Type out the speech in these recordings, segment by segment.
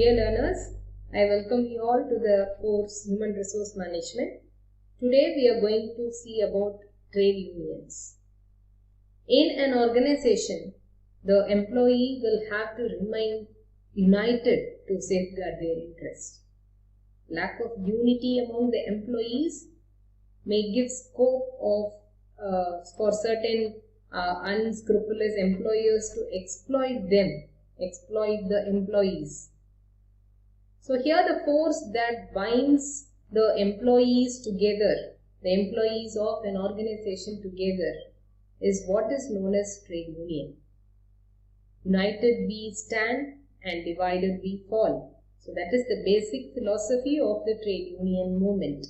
Dear learners, I welcome you all to the course Human Resource Management. Today we are going to see about trade unions. In an organization, the employee will have to remain united to safeguard their interests. Lack of unity among the employees may give scope for certain unscrupulous employers to exploit the employees. So here the force that binds the employees together, the employees of an organization together, is what is known as trade union. United we stand and divided we fall. So that is the basic philosophy of the trade union movement.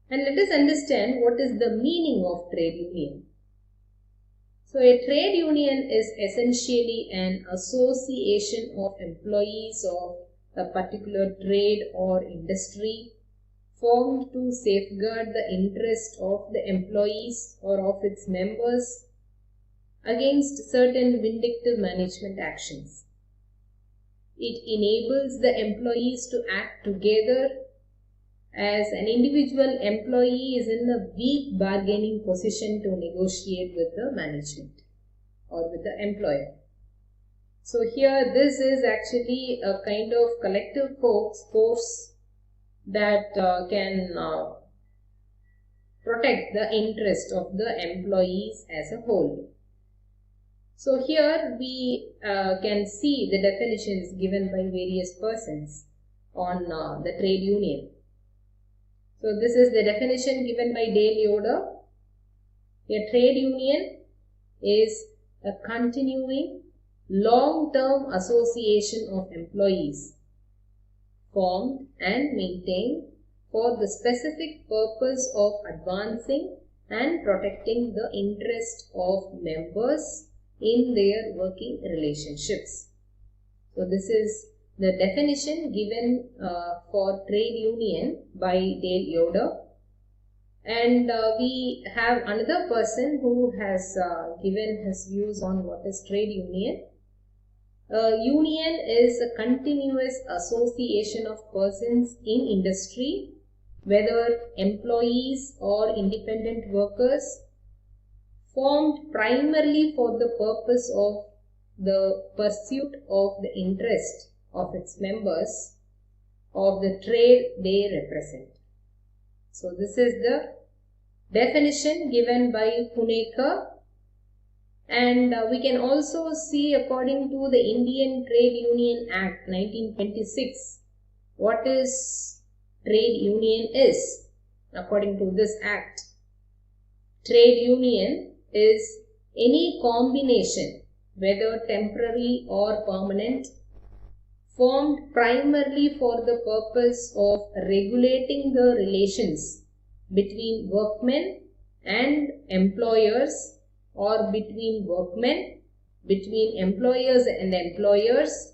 And let us understand what is the meaning of trade union. So a trade union is essentially an association of employees of a particular trade or industry formed to safeguard the interest of the employees or of its members against certain vindictive management actions. It enables the employees to act together as an individual employee is in a weak bargaining position to negotiate with the management or with the employer. So here this is actually a kind of collective force that can protect the interest of the employees as a whole. So here we can see the definitions given by various persons on the trade union. So this is the definition given by Dale Yoder. A trade union is a continuing long-term association of employees formed and maintained for the specific purpose of advancing and protecting the interest of members in their working relationships. So this is the definition given for trade union by Dale Yoder. And we have another person who has given his views on what is trade union. A union is a continuous association of persons in industry, whether employees or independent workers, formed primarily for the purpose of the pursuit of the interest of its members of the trade they represent. So this is the definition given by Hunekar, and we can also see according to the Indian Trade Union Act 1926 what is trade union is. According to this act, trade union is any combination, whether temporary or permanent, formed primarily for the purpose of regulating the relations between workmen and employers, or between workmen, between employers and employers,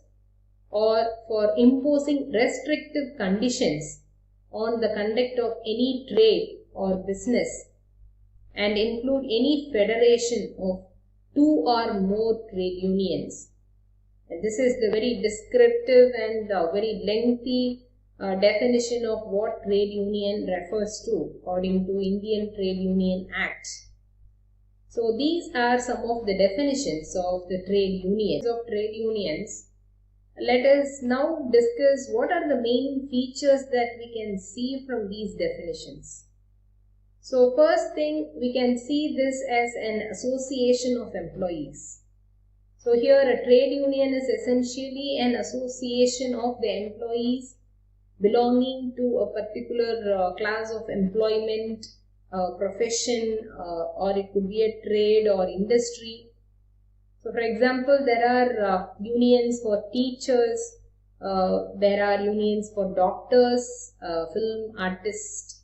or for imposing restrictive conditions on the conduct of any trade or business, and include any federation of two or more trade unions. And this is the very descriptive and very lengthy definition of what trade union refers to according to Indian Trade Union Act. So these are some of the definitions of the trade unions. Let us now discuss what are the main features that we can see from these definitions. So first thing, we can see this as an association of employees. So here a trade union is essentially an association of the employees belonging to a particular class of employment, profession, or it could be a trade or industry. So for example, there are unions for teachers, there are unions for doctors, film artists,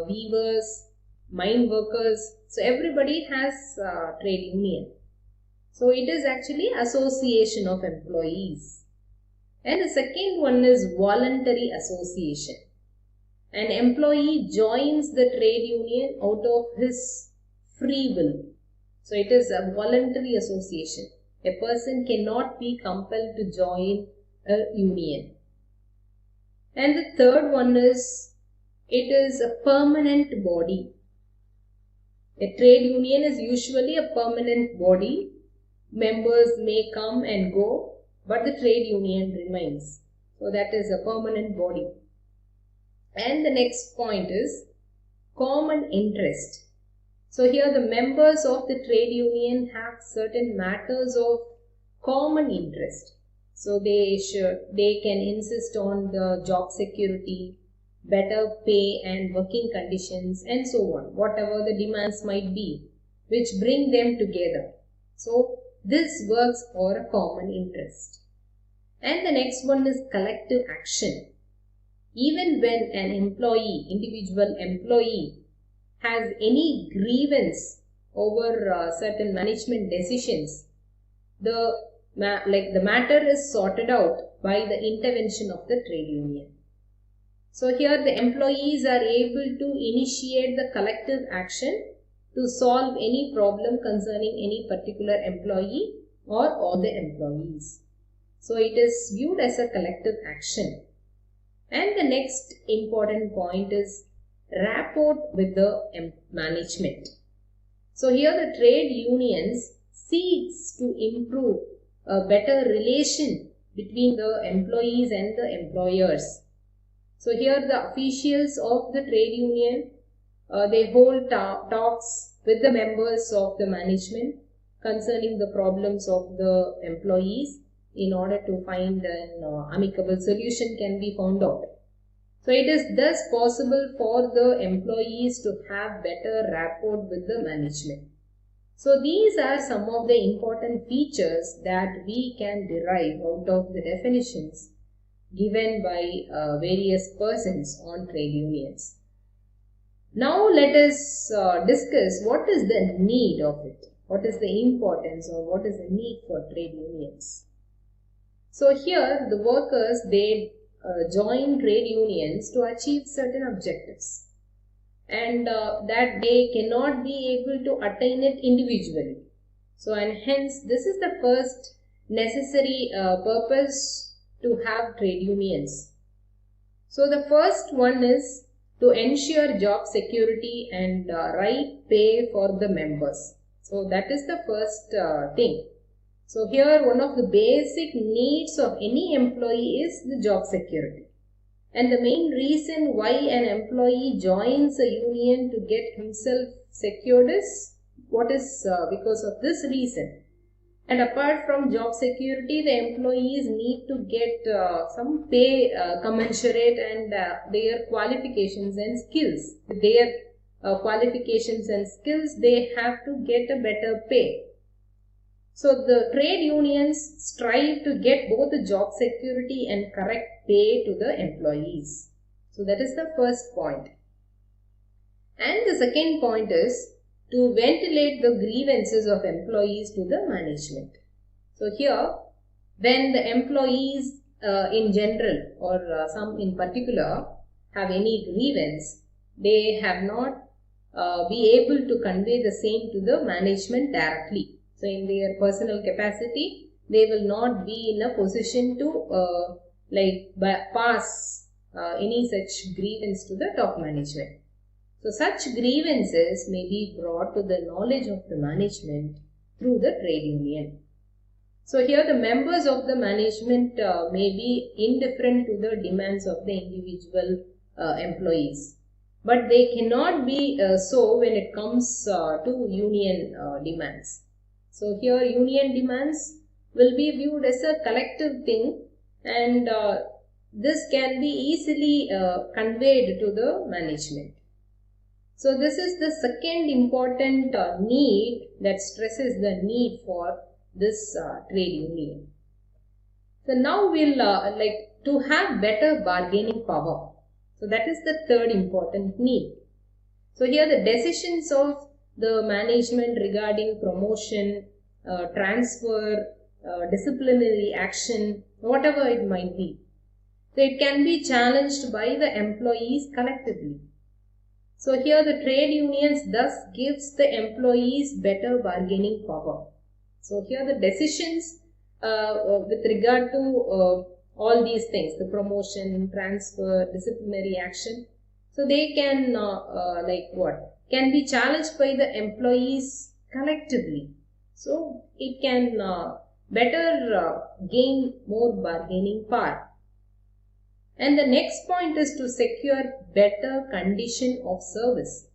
weavers, mine workers. So everybody has trade union. So it is actually association of employees. And the second one is voluntary association. An employee joins the trade union out of his free will. So it is a voluntary association. A person cannot be compelled to join a union. And the third one is, it is a permanent body. A trade union is usually a permanent body. Members may come and go, but the trade union remains. So that is a permanent body. And the next point is common interest. So here the members of the trade union have certain matters of common interest. So they can insist on the job security, better pay and working conditions, and so on, whatever the demands might be, which bring them together. So this works for a common interest. And the next one is collective action. Even when an individual employee, has any grievance over certain management decisions, the matter is sorted out by the intervention of the trade union. So here the employees are able to initiate the collective action to solve any problem concerning any particular employee or all the employees. So it is viewed as a collective action. And the next important point is rapport with the management. So here the trade unions seeks to improve a better relation between the employees and the employers. So here the officials of the trade union, they hold talks with the members of the management concerning the problems of the employees in order to find an amicable solution can be found out. So it is thus possible for the employees to have better rapport with the management. So these are some of the important features that we can derive out of the definitions given by various persons on trade unions. Now let us discuss what is the need of it, what is the importance or what is the need for trade unions. So here the workers, they join trade unions to achieve certain objectives, and that they cannot be able to attain it individually. So and hence this is the first necessary purpose to have trade unions. So the first one is to ensure job security and right pay for the members. So that is the first thing. So here one of the basic needs of any employee is the job security. And the main reason why an employee joins a union to get himself secured is because of this reason. And apart from job security, the employees need to get some pay commensurate and their qualifications and skills. With their qualifications and skills, they have to get a better pay. So the trade unions strive to get both the job security and correct pay to the employees. So that is the first point. And the second point is to ventilate the grievances of employees to the management. So here, when the employees in general or some in particular have any grievance, they have not be able to convey the same to the management directly. So in their personal capacity, they will not be in a position to pass any such grievance to the top management. So such grievances may be brought to the knowledge of the management through the trade union. So here the members of the management may be indifferent to the demands of the individual employees. But they cannot be so when it comes to union demands. So here union demands will be viewed as a collective thing, and this can be easily conveyed to the management. So this is the second important need that stresses the need for this trade union. So now we'll to have better bargaining power. So that is the third important need. So here the decisions of the management regarding promotion, transfer, disciplinary action, whatever it might be. So it can be challenged by the employees collectively. So here the trade unions thus gives the employees better bargaining power. So here the decisions with regard to all these things, the promotion, transfer, disciplinary action. So they can can be challenged by the employees collectively. So it can better gain more bargaining power. And the next point is to secure better condition of service.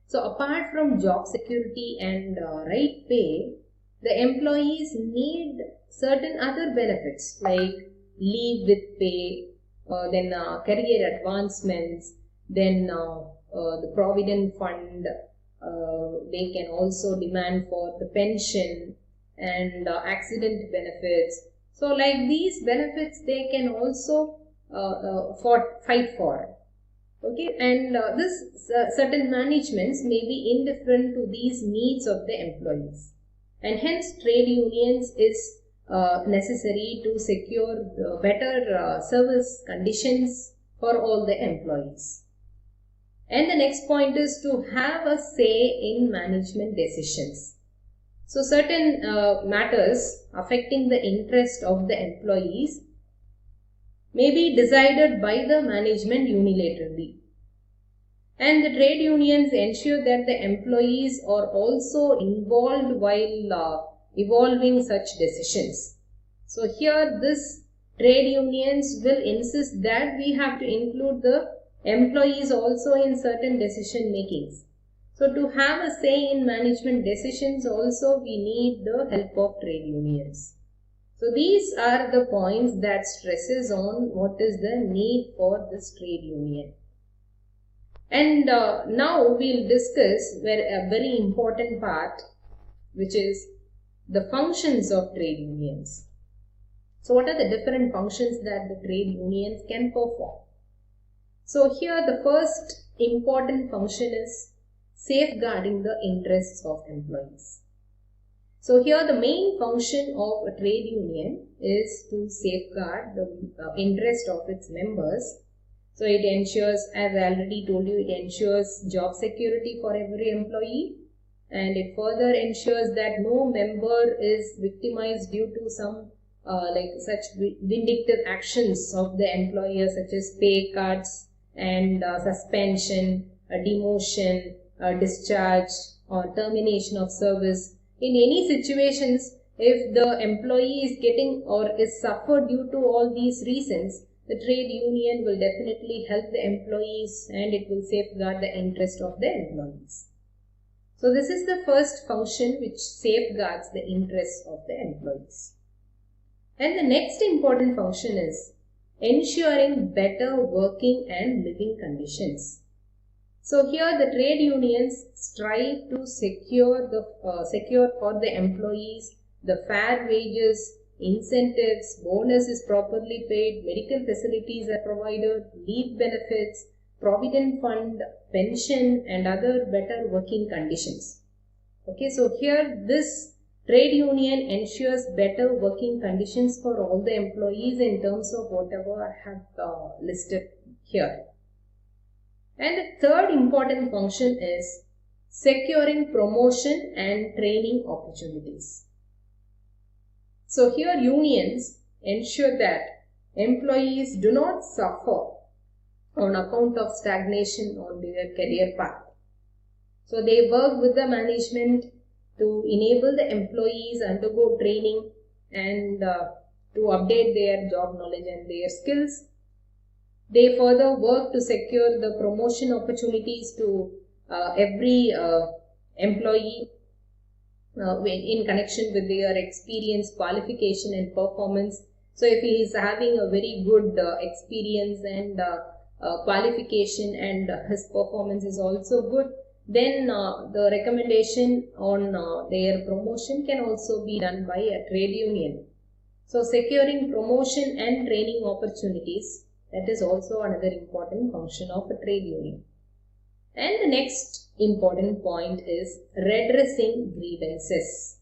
So apart from job security and right pay, the employees need certain other benefits like leave with pay, then career advancements, then the provident fund. They can also demand for the pension and accident benefits. So like these benefits they can also fight for. Okay, and this certain managements may be indifferent to these needs of the employees, and hence trade unions is necessary to secure the better service conditions for all the employees. And the next point is to have a say in management decisions. So certain matters affecting the interest of the employees may be decided by the management unilaterally. And the trade unions ensure that the employees are also involved while evolving such decisions. So here this trade unions will insist that we have to include the employees also in certain decision makings. So to have a say in management decisions also we need the help of trade unions. So these are the points that stresses on what is the need for this trade union. And now we'll discuss a very important part, which is the functions of trade unions. So what are the different functions that the trade unions can perform? So here the first important function is safeguarding the interests of employees. So here the main function of a trade union is to safeguard the interest of its members. So it ensures, as I already told you, it ensures job security for every employee, and it further ensures that no member is victimized due to some such vindictive actions of the employer, such as pay cuts and suspension, demotion, discharge or termination of service. In any situations, if the employee is getting or is suffered due to all these reasons, the trade union will definitely help the employees and it will safeguard the interest of the employees. So this is the first function which safeguards the interests of the employees. And the next important function is ensuring better working and living conditions. So here the trade unions strive to secure for the employees the fair wages, incentives, bonus is properly paid, medical facilities are provided, leave benefits, provident fund, pension and other better working conditions. Okay, so here this trade union ensures better working conditions for all the employees in terms of whatever I have listed here. And the third important function is securing promotion and training opportunities. So here unions ensure that employees do not suffer on account of stagnation on their career path. So they work with the management to enable the employees undergo training and to update their job knowledge and their skills. They further work to secure the promotion opportunities to every employee in connection with their experience, qualification and performance. So if he is having a very good experience and qualification and his performance is also good, then the recommendation on their promotion can also be done by a trade union. So securing promotion and training opportunities, that is also another important function of a trade union. And the next important point is redressing grievances.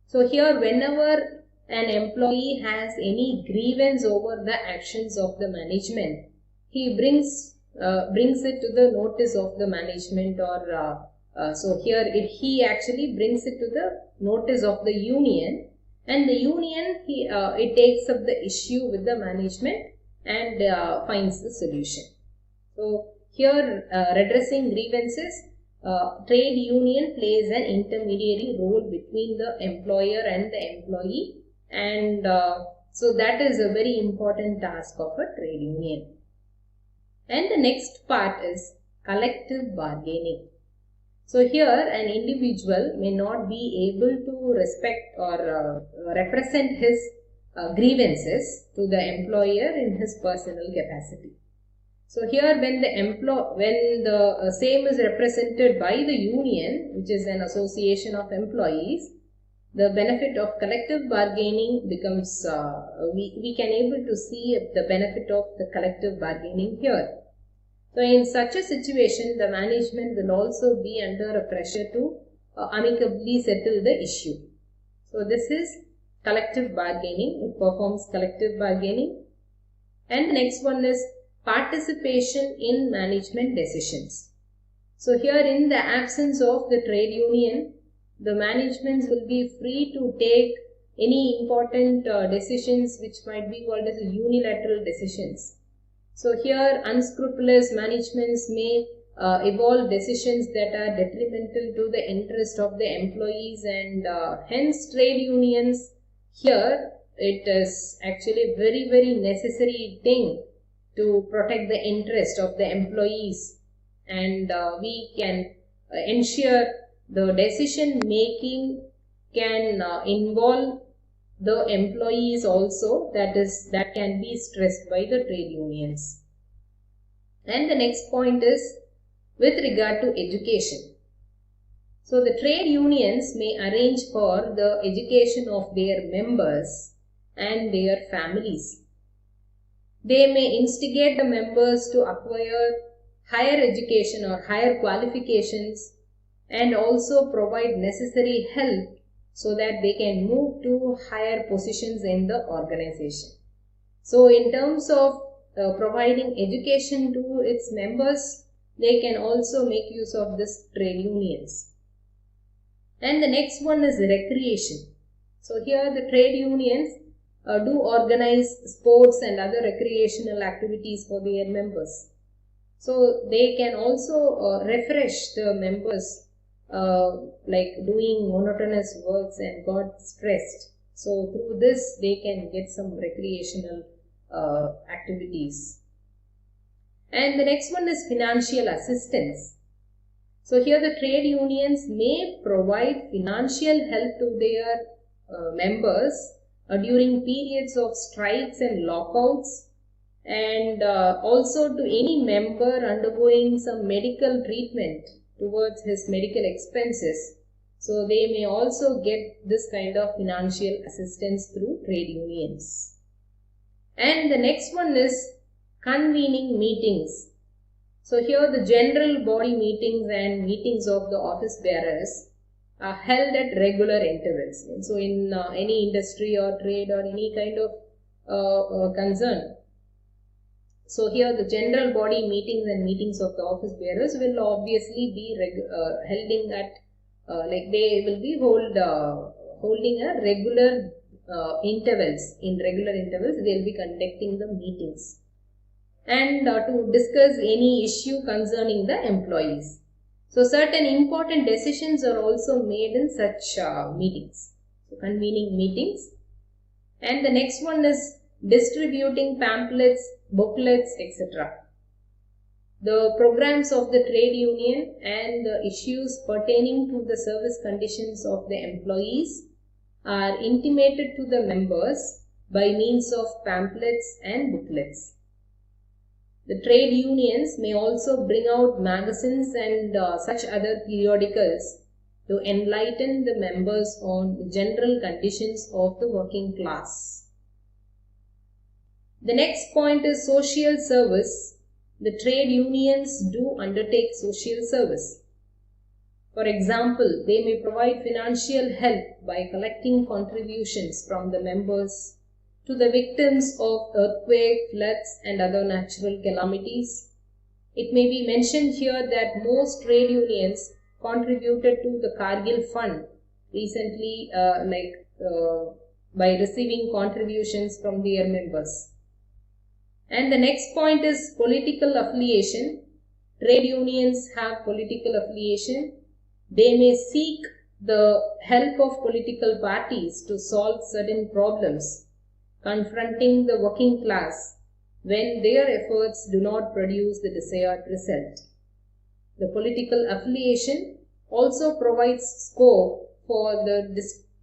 So here whenever an employee has any grievance over the actions of the management, he brings it to the notice of the management, or so here he actually brings it to the notice of the union, and the union it takes up the issue with the management and finds the solution. So here redressing grievances, trade union plays an intermediary role between the employer and the employee, and so that is a very important task of a trade union. And the next part is collective bargaining. So here an individual may not be able to respect or represent his grievances to the employer in his personal capacity. So here when the same is represented by the union, which is an association of employees, the benefit of collective bargaining becomes, we can able to see the benefit of the collective bargaining here. So in such a situation, the management will also be under a pressure to amicably settle the issue. So this is collective bargaining. It performs collective bargaining. And the next one is participation in management decisions. So here in the absence of the trade union, the managements will be free to take any important decisions which might be called as unilateral decisions. So here unscrupulous managements may evolve decisions that are detrimental to the interest of the employees, and hence trade unions here, it is actually very, very necessary thing to protect the interest of the employees, and we can ensure the decision making can involve the employees also, that can be stressed by the trade unions. And the next point is with regard to education. So the trade unions may arrange for the education of their members and their families. They may instigate the members to acquire higher education or higher qualifications, and also provide necessary help so that they can move to higher positions in the organization. So in terms of providing education to its members, they can also make use of this trade unions. And the next one is recreation. So here the trade unions do organize sports and other recreational activities for their members. So they can also refresh the members, like doing monotonous works and got stressed. So through this they can get some recreational activities. And the next one is financial assistance. So here the trade unions may provide financial help to their members during periods of strikes and lockouts, and also to any member undergoing some medical treatment towards his medical expenses. So they may also get this kind of financial assistance through trade unions. And the next one is convening meetings. So here the general body meetings and meetings of the office bearers are held at regular intervals. And so in any industry or trade or any kind of concern, so here the general body meetings and meetings of the office bearers will obviously be holding at like they will be holding a regular intervals. In regular intervals they will be conducting the meetings, and to discuss any issue concerning the employees. So certain important decisions are also made in such meetings. So convening meetings. And the next one is distributing pamphlets, booklets, etc. The programs of the trade union and the issues pertaining to the service conditions of the employees are intimated to the members by means of pamphlets and booklets. The trade unions may also bring out magazines and such other periodicals to enlighten the members on the general conditions of the working class. The next point is social service. The trade unions do undertake social service. For example, they may provide financial help by collecting contributions from the members to the victims of earthquake, floods and other natural calamities. It may be mentioned here that most trade unions contributed to the Kargil Fund recently, by receiving contributions from their members. And the next point is political affiliation. Trade unions have political affiliation. They may seek the help of political parties to solve certain problems confronting the working class when their efforts do not produce the desired result. The political affiliation also provides scope for the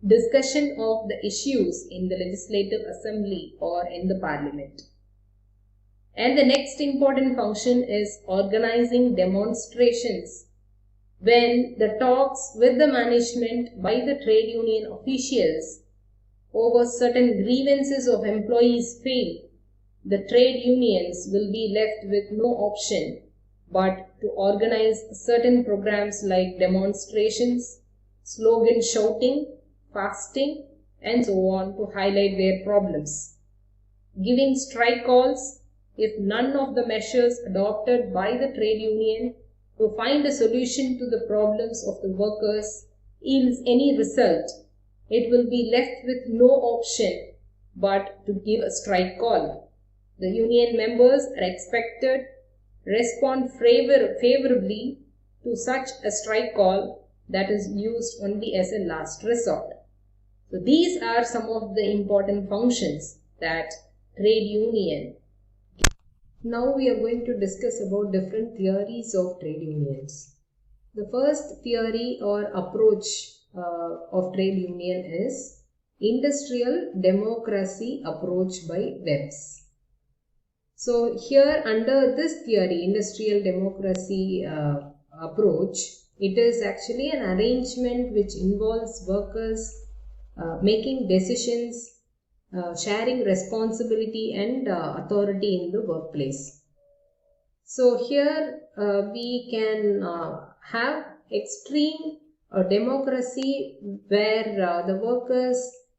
discussion of the issues in the legislative assembly or in the parliament. And the next important function is organizing demonstrations when the talks with the management by the trade union officials over certain grievances of employees fail. The trade unions will be left with no option but to organize certain programs like demonstrations, slogan shouting, fasting, and so on to highlight their problems. Giving strike calls if none of the measures adopted by the trade union to find a solution to the problems of the workers yields any result, it will be left with no option but to give a strike call. The union members are expected to respond favorably to such a strike call that is used only as a last resort. So these are some of the important functions that trade union. Now we are going to discuss about different theories of trade unions. The first theory or approach of trade union is industrial democracy approach by Webs. So here under this theory, industrial democracy approach, it is actually an arrangement which involves workers making decisions, sharing responsibility and authority in the workplace. So here we can have extreme democracy where the workers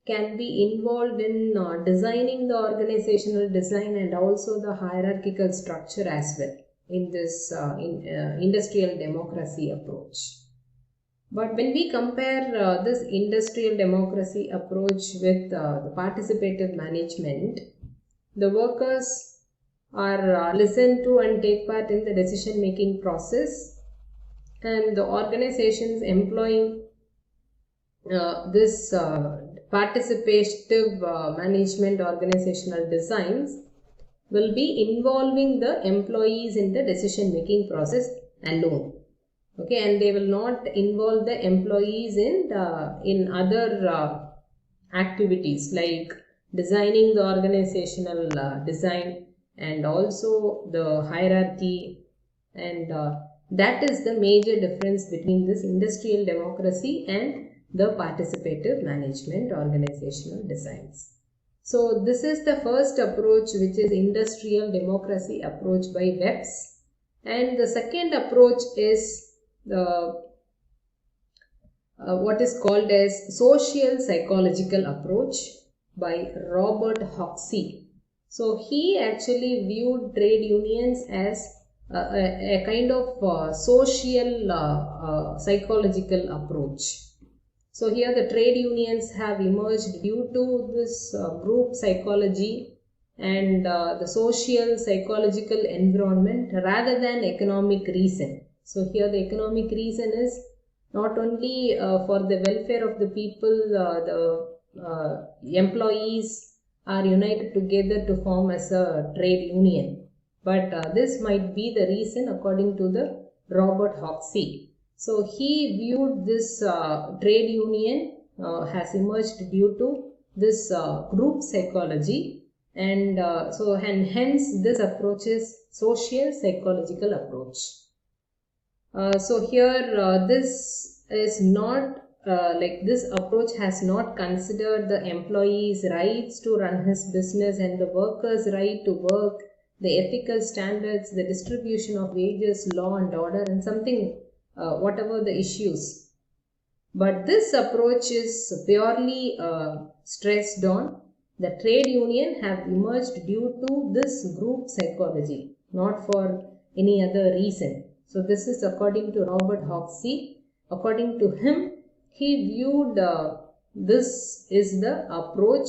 can be involved in designing the organizational design and also the hierarchical structure as well in this industrial democracy approach. But when we compare this industrial democracy approach with the participative management, the workers are listened to and take part in the decision making process, and the organizations employing this participative management organizational designs will be involving the employees in the decision making process alone. Okay, and they will not involve the employees in other activities like designing the organizational design and also the hierarchy, and that is the major difference between this industrial democracy and the participative management organizational designs. So this is the first approach, which is industrial democracy approach by Webs, and the second approach is the what is called as social psychological approach by Robert Hoxie. So he actually viewed trade unions as a kind of social psychological approach. So here the trade unions have emerged due to this group psychology and the social psychological environment rather than economic reason. So here the economic reason is not only for the welfare of the people, the employees are united together to form as a trade union, but this might be the reason according to the Robert Hoxie. So he viewed this trade union has emerged due to this group psychology, and hence this approach is social psychological approach. So here this is not this approach has not considered the employee's rights to run his business and the worker's right to work, the ethical standards, the distribution of wages, law and order, and something whatever the issues. But this approach is purely stressed on the trade union have emerged due to this group psychology, not for any other reason. So this is according to Robert Hoxie. According to him, he viewed this is the approach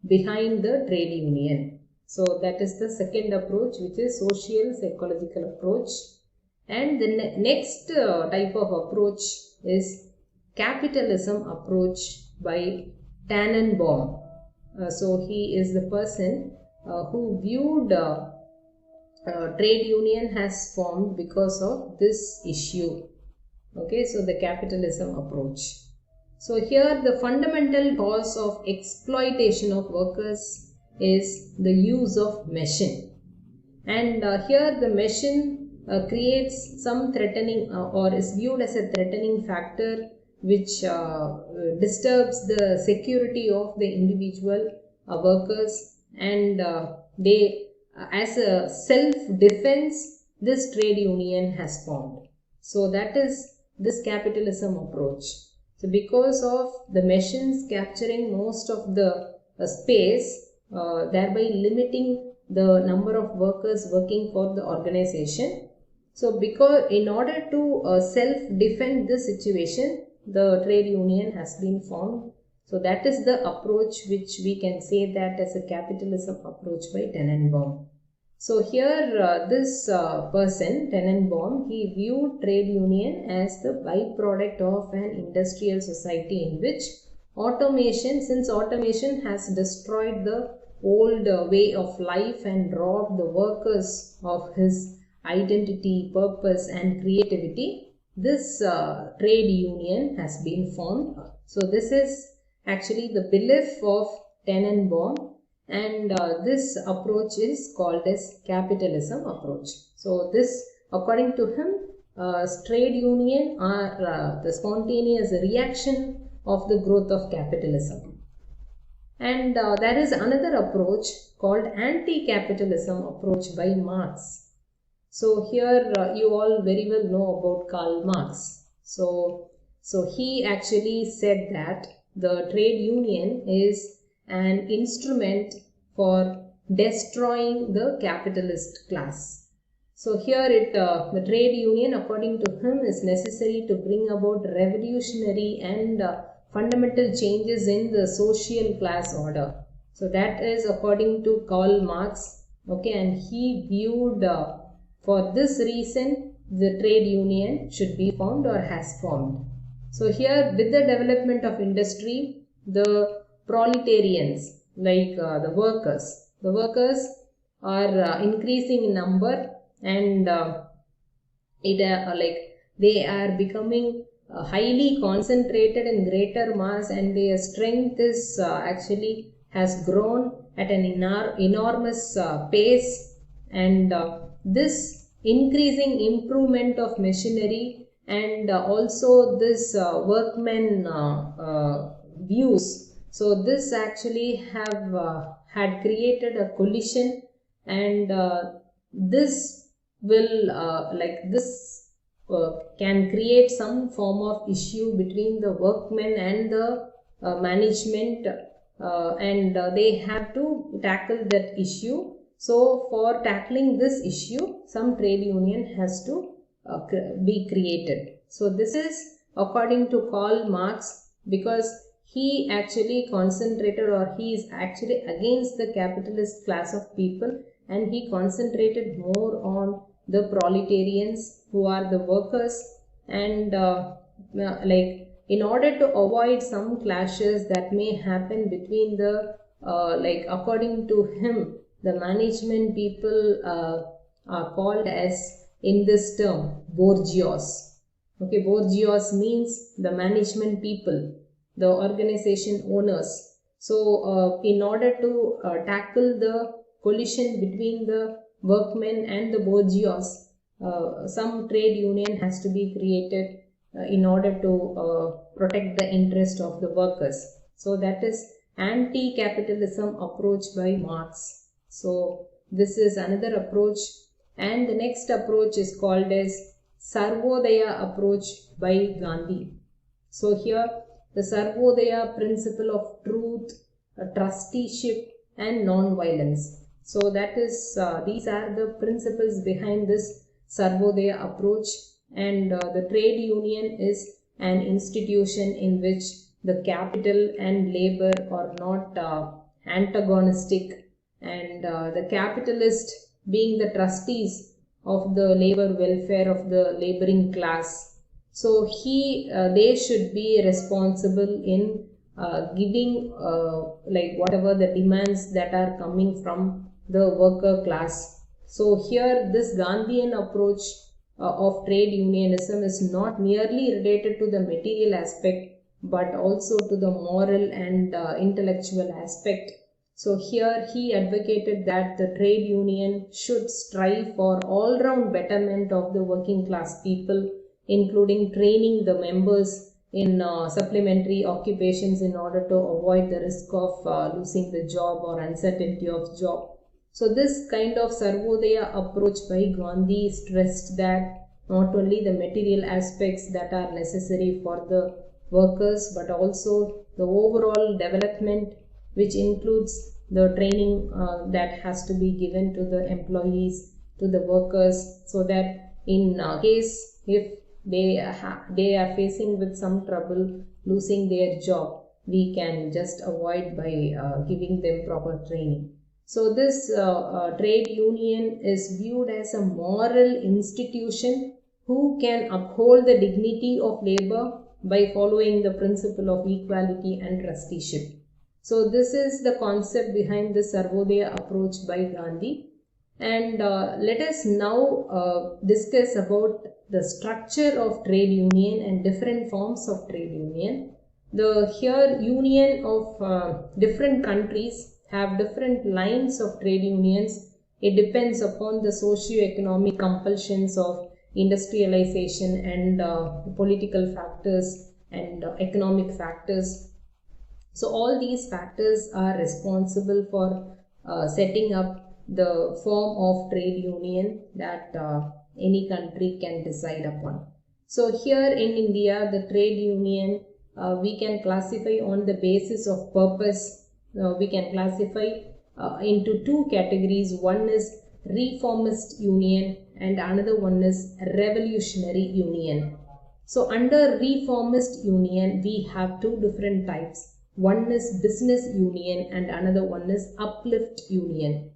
behind the trade union. So that is the second approach, which is social psychological approach. And the next type of approach is capitalism approach by Tannenbaum. So he is the person who viewed trade union has formed because of this issue. Okay, so the capitalism approach. So here the fundamental cause of exploitation of workers is the use of machine. And here the machine creates some threatening or is viewed as a threatening factor which disturbs the security of the individual workers, and they as a self-defense this trade union has formed. So that is this capitalism approach. So because of the machines capturing most of the space, thereby limiting the number of workers working for the organization. So because in order to self-defend this situation, the trade union has been formed. So that is the approach which we can say that as a capitalism approach by Tannenbaum. So here this person, Tannenbaum, he viewed trade union as the byproduct of an industrial society in which since automation has destroyed the old way of life and robbed the workers of his identity, purpose and creativity, this trade union has been formed. So this is actually the belief of Tannenbaum, and this approach is called as capitalism approach. So this, according to him, trade union are the spontaneous reaction of the growth of capitalism. And there is another approach called anti-capitalism approach by Marx. So here you all very well know about Karl Marx. So he actually said that the trade union is an instrument for destroying the capitalist class. So here the trade union, according to him, is necessary to bring about revolutionary and fundamental changes in the social class order. So that is according to Karl Marx. Okay, and he viewed for this reason the trade union should be formed or has formed. So here with the development of industry, the proletarians, like the workers are increasing in number, and they are becoming highly concentrated in greater mass, and their strength is actually has grown at an enormous pace, and this increasing improvement of machinery and also this workmen views. So this actually have had created a collision, and this will can create some form of issue between the workmen and the management, and they have to tackle that issue. So for tackling this issue, some trade union has to be created. So this is according to Karl Marx, because he actually concentrated, or he is actually against the capitalist class of people, and he concentrated more on the proletarians who are the workers, and in order to avoid some clashes that may happen between the according to him, the management people are called as, in this term, bourgeois. Okay, bourgeois means the management people, the organization owners. So in order to tackle the collision between the workmen and the bourgeois, some trade union has to be created in order to protect the interest of the workers. So that is anti-capitalism approach by Marx. So this is another approach, and the next approach is called as Sarvodaya approach by Gandhi. So here the Sarvodaya principle of truth, trusteeship and non-violence. So that is these are the principles behind this Sarvodaya approach, and the trade union is an institution in which the capital and labor are not antagonistic, and the capitalist being the trustees of the labor welfare of the laboring class. So they should be responsible in giving like whatever the demands that are coming from the worker class. So here this Gandhian approach of trade unionism is not merely related to the material aspect, but also to the moral and intellectual aspect. So here he advocated that the trade union should strive for all-round betterment of the working class people, including training the members in supplementary occupations in order to avoid the risk of losing the job or uncertainty of job. So this kind of Sarvodaya approach by Gandhi stressed that not only the material aspects that are necessary for the workers, but also the overall development, which includes the training that has to be given to the employees, to the workers, so that in case if they are facing with some trouble losing their job, we can just avoid by giving them proper training. So this trade union is viewed as a moral institution who can uphold the dignity of labor by following the principle of equality and trusteeship. So this is the concept behind the Sarvodaya approach by Gandhi. And let us now discuss about the structure of trade union and different forms of trade union. Here union of different countries have different lines of trade unions. It depends upon the socio-economic compulsions of industrialization and political factors and economic factors. So all these factors are responsible for setting up the form of trade union that any country can decide upon. So here in India, the trade union we can classify on the basis of purpose. We can classify into two categories. One is reformist union and another one is revolutionary union. So under reformist union, we have two different types. One is business union and another one is uplift union.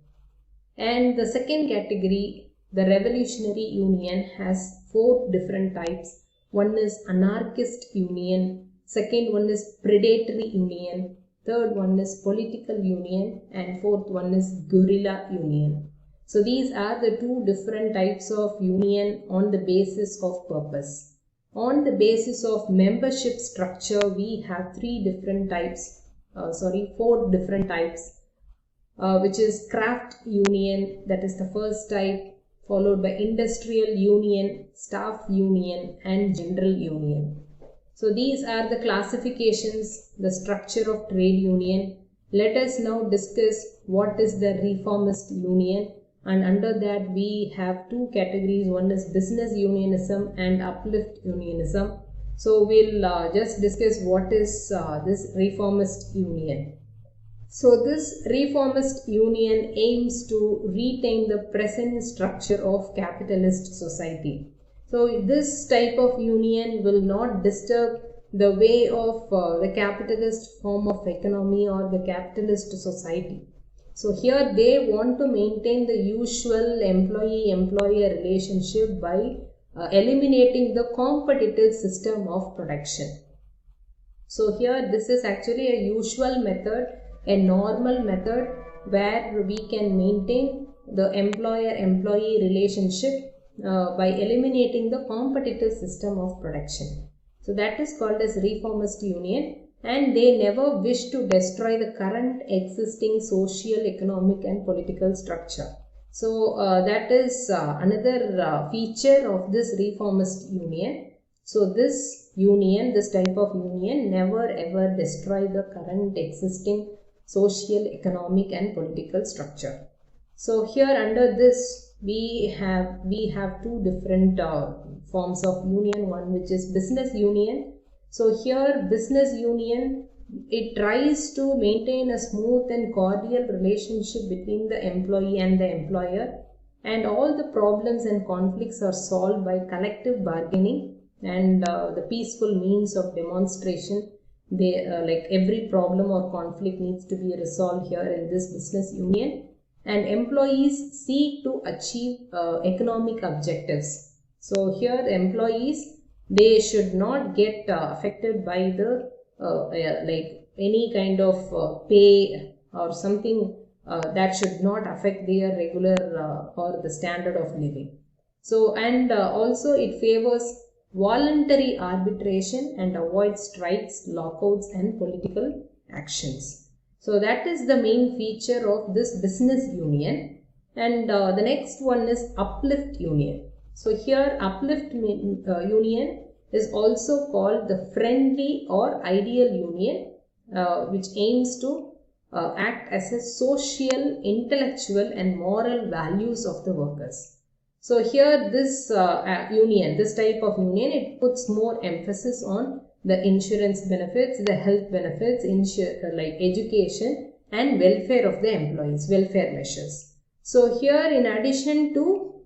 And the second category, the revolutionary union, has four different types. One is anarchist union, second one is predatory union, third one is political union, and fourth one is guerrilla union. So these are the two different types of union on the basis of purpose. On the basis of membership structure, we have four different types, which is craft union, that is the first type, followed by industrial union, staff union, and general union. So these are the classifications, the structure of trade union. Let us now discuss what is the reformist union, and under that we have two categories. One is business unionism and uplift unionism. So we'll just discuss what is this reformist union. So this reformist union aims to retain the present structure of capitalist society. So this type of union will not disturb the way of the capitalist form of economy or the capitalist society. So here they want to maintain the usual employee-employer relationship by eliminating the competitive system of production. So here this is actually a usual method, a normal method where we can maintain the employer-employee relationship by eliminating the competitive system of production. So that is called as reformist union, and they never wish to destroy the current existing social, economic and political structure. So that is another feature of this reformist union. So this type of union never ever destroy the current existing social, economic and political structure. So here under this we have two different forms of union, one which is business union. So here business union, it tries to maintain a smooth and cordial relationship between the employee and the employer, and all the problems and conflicts are solved by collective bargaining and the peaceful means of demonstration they like every problem or conflict needs to be resolved here in this business union, and employees seek to achieve economic objectives. So here employees, they should not get affected by the like any kind of pay or something that should not affect their regular or the standard of living. So, and also it favors voluntary arbitration and avoids strikes, lockouts and political actions. So that is the main feature of this business union. And the next one is uplift union. So here uplift union is also called the friendly or ideal union, which aims to act as a social, intellectual and moral values of the workers. So here this union, this type of union, it puts more emphasis on the insurance benefits, the health benefits, like education and welfare of the employees, welfare measures. So here, in addition to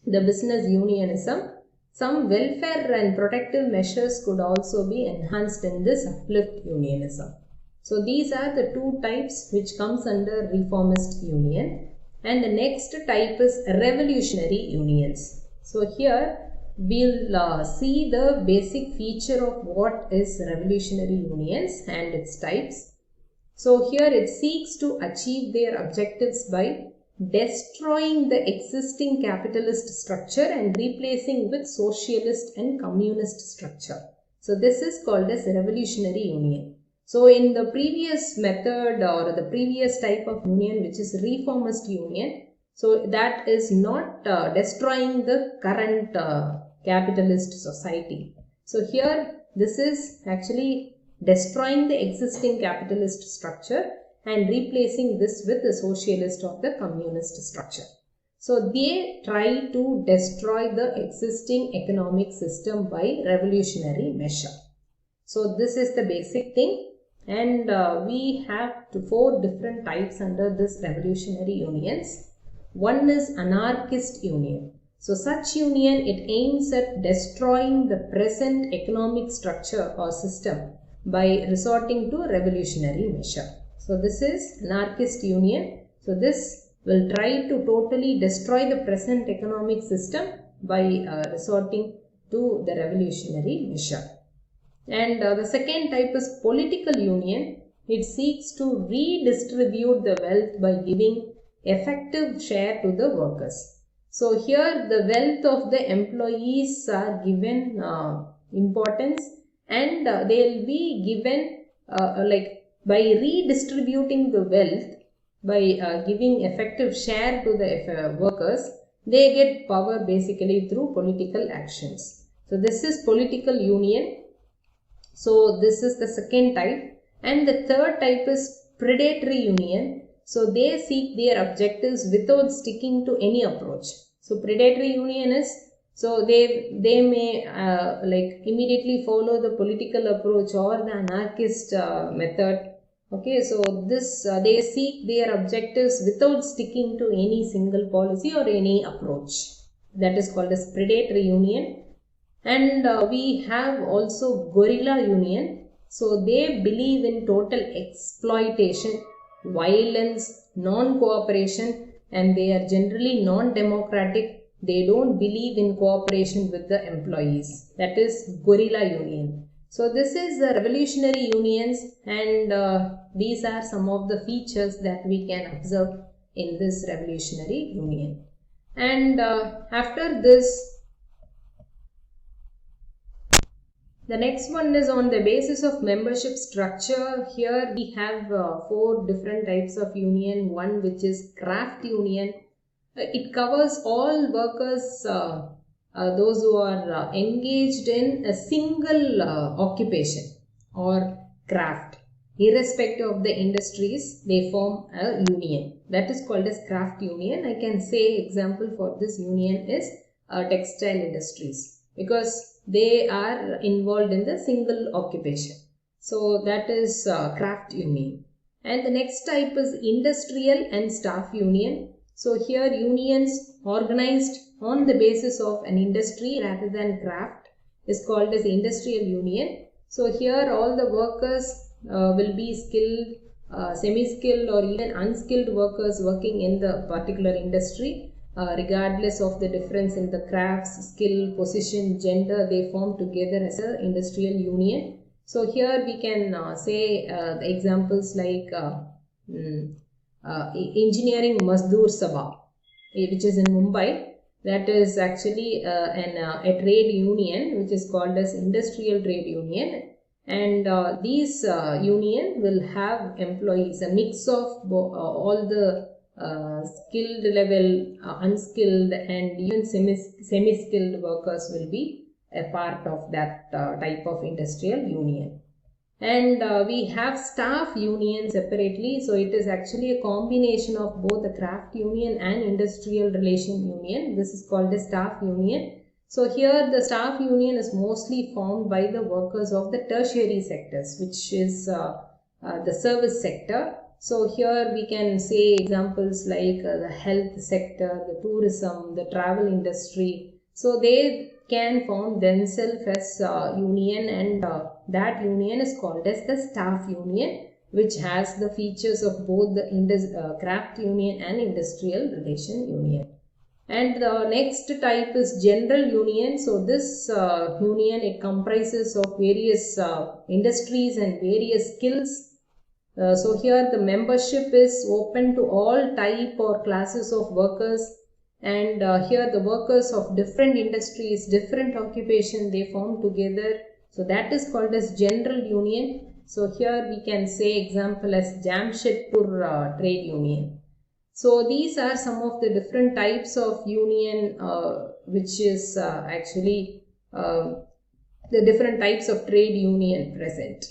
the business unionism, some welfare and protective measures could also be enhanced in this uplift unionism. So these are the two types which comes under reformist union. And the next type is revolutionary unions. So here we'll see the basic feature of what is revolutionary unions and its types. So here it seeks to achieve their objectives by destroying the existing capitalist structure and replacing with socialist and communist structure. So this is called as revolutionary union. So in the previous method or the previous type of union, which is reformist union, so that is not destroying the current capitalist society. So here this is actually destroying the existing capitalist structure and replacing this with the socialist or the communist structure. So they try to destroy the existing economic system by revolutionary measure. So this is the basic thing. And we have four different types under this revolutionary unions. One is anarchist union. So such union, it aims at destroying the present economic structure or system by resorting to revolutionary measure. So this is anarchist union. So this will try to totally destroy the present economic system by resorting to the revolutionary measure. And the second type is political union. It seeks to redistribute the wealth by giving effective share to the workers. So here the wealth of the employees are given importance, and they will be given like by redistributing the wealth, by giving effective share to the workers, they get power basically through political actions. So this is political union. So this is the second type. And the third type is predatory union. So they seek their objectives without sticking to any approach. So predatory union is, so they may like immediately follow the political approach or the anarchist method. Okay, so this they seek their objectives without sticking to any single policy or any approach. That is called as predatory union. And we have also guerrilla union. So they believe in total exploitation, violence, non-cooperation, and they are generally non-democratic. They don't believe in cooperation with the employees. That is guerrilla union. So this is the revolutionary unions, and these are some of the features that we can observe in this revolutionary union. And after this, the next one is on the basis of membership structure. Here we have four different types of union. One which is craft union. It covers all workers, those who are engaged in a single occupation or craft. Irrespective of the industries, they form a union. That is called as craft union. I can say example for this union is textile industries, because they are involved in the single occupation. So that is craft union. And the next type is industrial and staff union. So here unions organized on the basis of an industry rather than craft is called as industrial union. So here all the workers will be skilled, semi-skilled or even unskilled workers working in the particular industry. Regardless of the difference in the crafts, skill, position, gender, they form together as an industrial union. So here we can say the examples like Engineering Mazdoor Sabha, which is in Mumbai. That is actually a trade union which is called as Industrial Trade Union, and these union will have employees, a mix of all the skilled level, unskilled and even semi-skilled workers will be a part of that type of industrial union. And we have staff union separately, so it is actually a combination of both the craft union and industrial relation union. This is called a staff union. So here the staff union is mostly formed by the workers of the tertiary sectors, which is the service sector. So here we can say examples like the health sector, the tourism, the travel industry. So they can form themselves as union, and that union is called as the staff union, which has the features of both the craft union and industrial relation union. And the next type is general union. So this union, it comprises of various industries and various skills. So here the membership is open to all type or classes of workers, and here the workers of different industries, different occupation, they form together. So that is called as general union. So here we can say example as Jamshedpur Trade Union. So these are some of the different types of union which is actually the different types of trade union present.